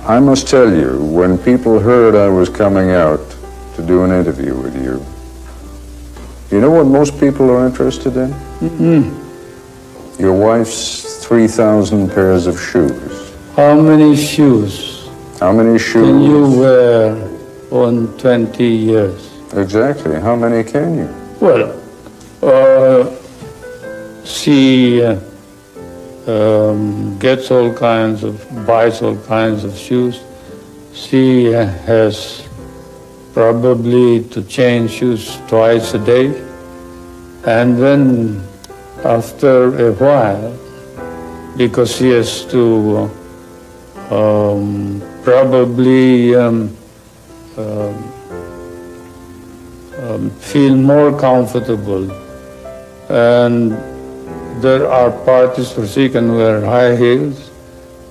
I must tell you, when people heard I was coming out to do an interview with you, you know what most people are interested in? Your wife's 3,000 pairs of shoes. How many shoes? How many shoes? Can you wear on 20 years? Exactly. How many can you? Well, she gets all kinds of, buys all kinds of shoes. She has probably to change shoes twice a day. And then after a while, because she has to probably feel more comfortable. And there are parties where she can wear high heels.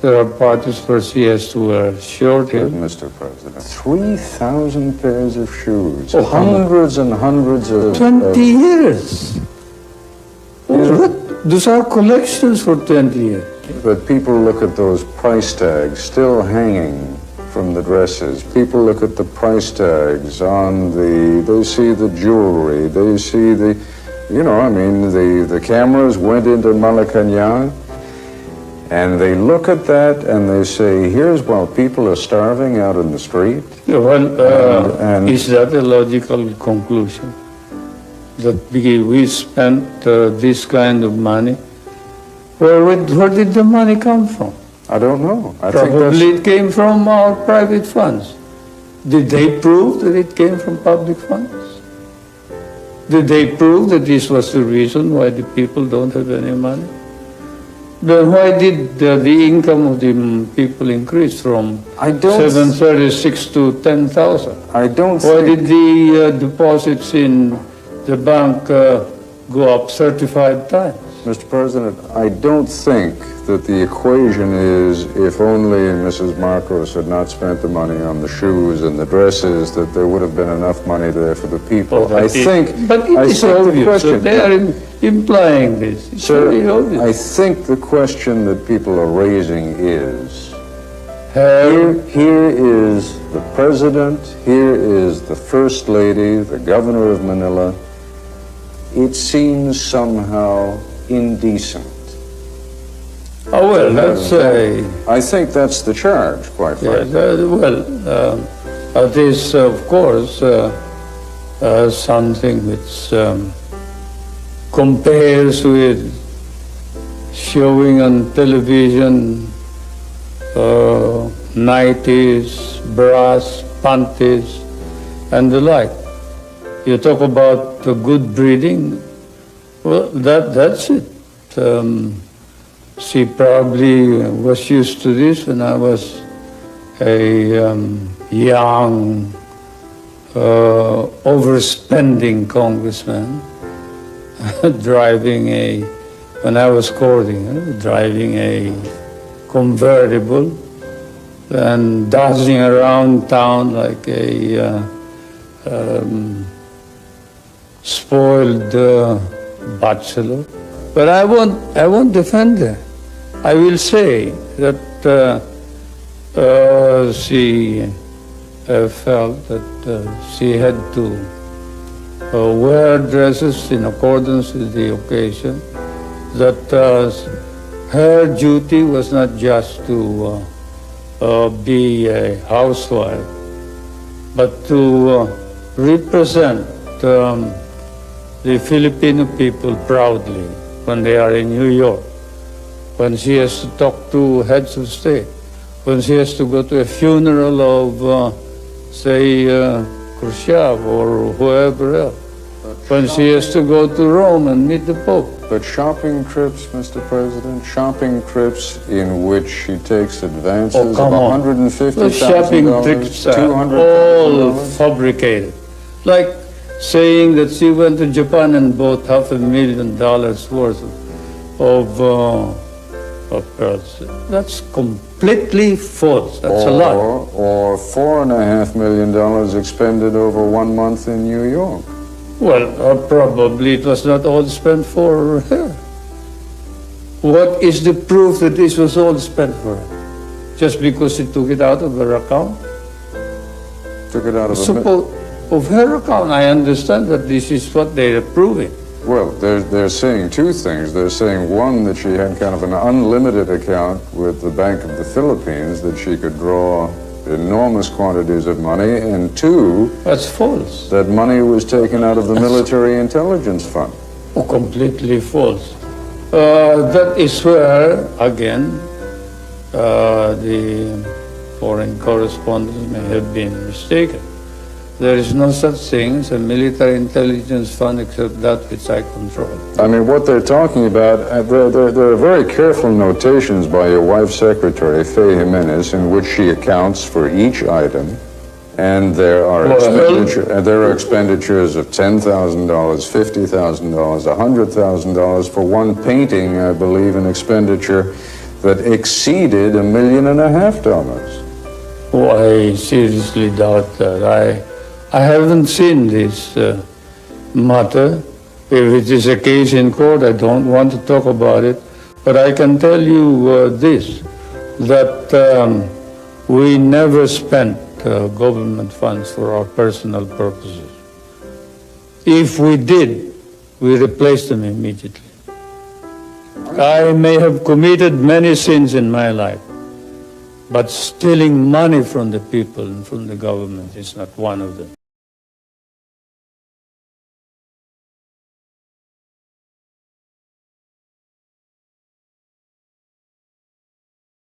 There are parties where she has to wear short heels. Mr. President, 3,000 pairs of shoes. Oh, hundreds and hundreds of... 20 years. Those are collections for 20 years. But people look at those price tags still hanging from the dresses. People look at the price tags on the... They see the jewelry. They see the... You know, I mean, the cameras went into Malacanang, and they look at that and they say, here's while people are starving out in the street. Well, is that a logical conclusion? That we spent this kind of money? Where did the money come from? I don't know. Probably it came from our private funds. Did they prove that it came from public funds? Did they prove that this was the reason why the people don't have any money? Then why did the income of the people increase from 736 to 10,000? I don't Why did the deposits in the bank go up 35 times? Mr. President, I don't think that the equation is if only Mrs. Marcos had not spent the money on the shoes and the dresses, that there would have been enough money there for the people. But it is obvious. So they are implying this. It's very obvious. I think the question that people are raising is, here is the President, here is the First Lady, the Governor of Manila. It seems somehow indecent. Oh, well, that's I think that's the charge, quite frankly. That is, of course, something which compares with showing on television nighties, bras, panties, and the like. You talk about good breeding. Well, that's it. She probably was used to this when I was a young, overspending congressman, when I was courting, driving a convertible and dancing around town like a spoiled bachelor. But I won't defend her. I will say that she felt that she had to wear dresses in accordance with the occasion, that her duty was not just to be a housewife, but to represent the Filipino people proudly when they are in New York, when she has to talk to heads of state, when she has to go to a funeral of, say, Khrushchev or whoever else, when she has to go to Rome and meet the Pope. But shopping trips, Mr. President, shopping trips in which she takes advances of $150,000, shopping trips are all fabricated. Like saying that she went to Japan and bought $500,000 worth of pearls. That's completely false. That's a lie. Or $4.5 million expended over 1 month in New York. Well, probably it was not all spent for her. What is the proof that this was all spent for her? just because she took it out of her account? Took it out of Of her account, I understand that this is what they're approving. Well, they're saying two things. They're saying, one, that she had kind of an unlimited account with the Bank of the Philippines, that she could draw enormous quantities of money, and two, That's false. that money was taken out of the Military Intelligence Fund. Oh, completely false. That is where, again, the foreign correspondents may have been mistaken. There is no such thing as a military intelligence fund except that which I control. I mean, what they're talking about, there are very careful notations by your wife's secretary, Faye Jimenez, in which she accounts for each item. And there are, expenditures of $10,000, $50,000, $100,000 for one painting, I believe, an expenditure that exceeded $1.5 million. Oh, I seriously doubt that. I haven't seen this matter. If it is a case in court, I don't want to talk about it. But I can tell you this, that we never spent government funds for our personal purposes. If we did, we replaced them immediately. I may have committed many sins in my life, but stealing money from the people and from the government is not one of them.